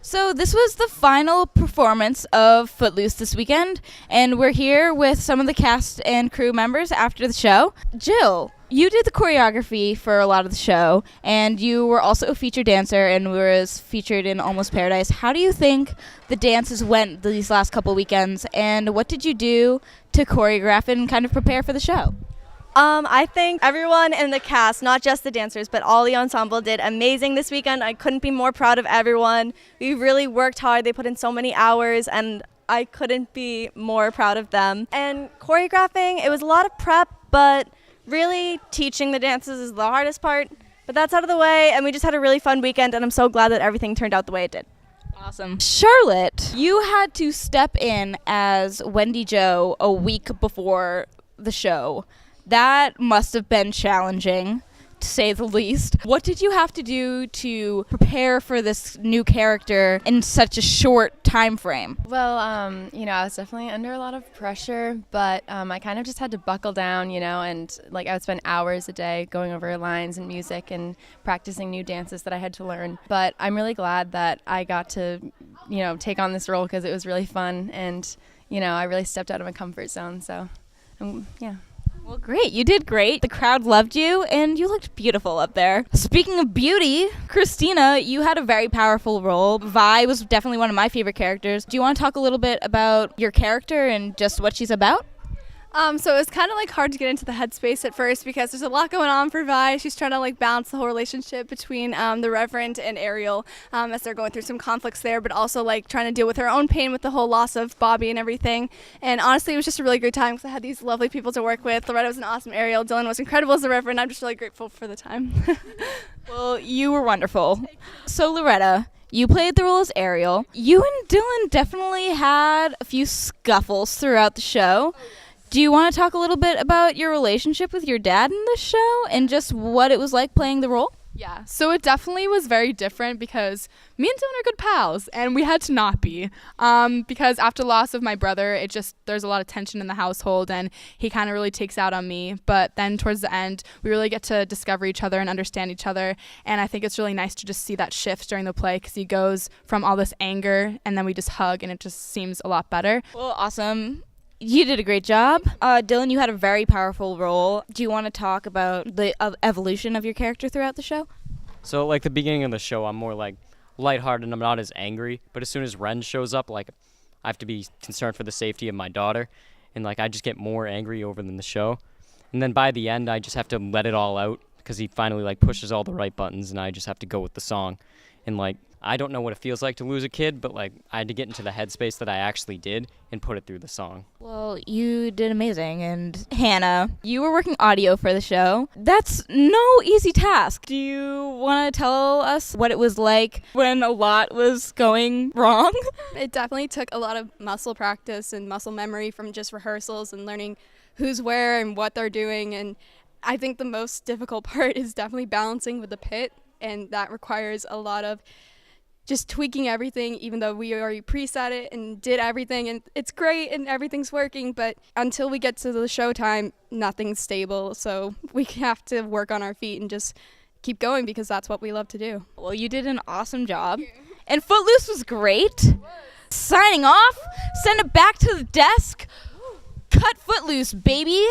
So this was the final performance of Footloose this weekend, and we're here with some of the cast and crew members after the show. Jill, you did the choreography for a lot of the show, and you were also a featured dancer and was featured in Almost Paradise. How do you think the dances went these last couple weekends, and what did you do to choreograph and kind of prepare for the show? I think everyone in the cast, not just the dancers, but all the ensemble did amazing this weekend. I couldn't be more proud of everyone. We really worked hard. They put in so many hours, and I couldn't be more proud of them. And choreographing, it was a lot of prep, but really teaching the dances is the hardest part. But that's out of the way, and we just had a really fun weekend, and I'm so glad that everything turned out the way it did. Awesome. Charlotte, you had to step in as Wendy Jo a week before the show. That must have been challenging, to say the least. What did you have to do to prepare for this new character in such a short time frame? Well, I was definitely under a lot of pressure, but I kind of just had to buckle down, and I would spend hours a day going over lines and music and practicing new dances that I had to learn. But I'm really glad that I got to, take on this role because it was really fun and, I really stepped out of my comfort zone. So, yeah. Well, great. You did great. The crowd loved you, and you looked beautiful up there. Speaking of beauty, Christina, you had a very powerful role. Vi was definitely one of my favorite characters. Do you want to talk a little bit about your character and just what she's about? So it was kind of hard to get into the headspace at first because there's a lot going on for Vi. She's trying to balance the whole relationship between the Reverend and Ariel as they're going through some conflicts there, but also trying to deal with her own pain with the whole loss of Bobby and everything. And honestly, it was just a really great time because I had these lovely people to work with. Loretta was an awesome Ariel. Dylan was incredible as the Reverend. I'm just really grateful for the time. Well, you were wonderful. So Loretta, you played the role as Ariel. You and Dylan definitely had a few scuffles throughout the show. Do you want to talk a little bit about your relationship with your dad in this show and just what it was like playing the role? Yeah, so it definitely was very different because me and Dylan are good pals, and we had to not be. Because after the loss of my brother, there's a lot of tension in the household, and he kind of really takes out on me. But then towards the end, we really get to discover each other and understand each other, and I think it's really nice to just see that shift during the play because he goes from all this anger, and then we just hug, and it just seems a lot better. Well, awesome. You did a great job. Dylan, you had a very powerful role. Do you want to talk about the evolution of your character throughout the show? So, the beginning of the show, I'm more, lighthearted and I'm not as angry. But as soon as Ren shows up, I have to be concerned for the safety of my daughter. And, I just get more angry over than the show. And then by the end, I just have to let it all out because he finally, pushes all the right buttons and I just have to go with the song. And, I don't know what it feels like to lose a kid, but, I had to get into the headspace that I actually did and put it through the song. Well, you did amazing. And Hannah, you were working audio for the show. That's no easy task. Do you want to tell us what it was like when a lot was going wrong? It definitely took a lot of muscle practice and muscle memory from just rehearsals and learning who's where and what they're doing. And I think the most difficult part is definitely balancing with the pit, and that requires a lot of just tweaking everything, even though we already preset it and did everything and it's great and everything's working, but until we get to the showtime, nothing's stable. So we have to work on our feet and just keep going because that's what we love to do. Well, you did an awesome job. And Footloose was great. Signing off, send it back to the desk. Cut Footloose, baby.